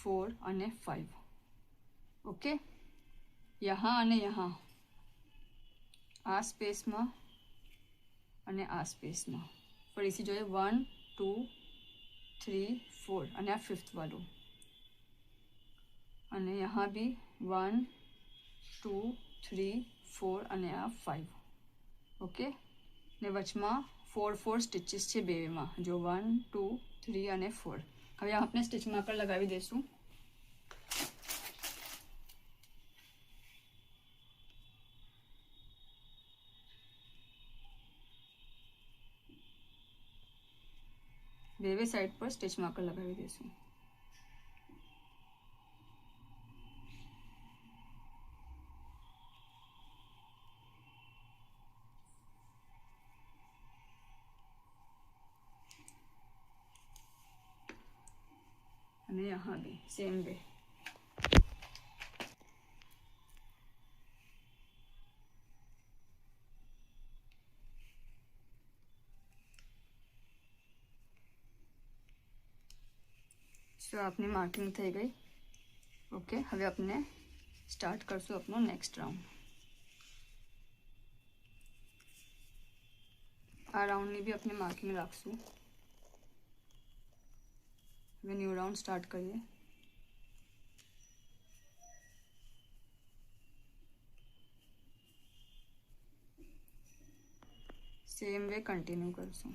4 અને 5. ઓકે, यहाँ અને यहाँ આ સ્પેસમાં અને આ સ્પેસમાં ફરીથી જોઈએ 1 2 3 4 અને આ 5th વાળું અને यहाँ भी 1 2 3 4 અને આ 5. ઓકે, ને વચમાં 4 4 સ્ટિચીસ છે બેમાં, જો 1 2 3 અને 4. હવે આપણે સ્ટિચ માર્કર લગાવી દઈશું. બેવે સાઈડ પર સ્ટિચ માર્કર લગાવી દઈશું. અને यहाँ भी सेम वे. સો આપની માર્કિંગ થઈ ગઈ. ઓકે, હવે આપણે સ્ટાર્ટ કરશું આપણો નેક્સ્ટ રાઉન્ડ. આ રાઉન્ડની બી આપણે માર્કિંગ રાખશું. હવે ન્યૂ રાઉન્ડ સ્ટાર્ટ કરીએ. સેમ વે કન્ટિન્યુ કરશું.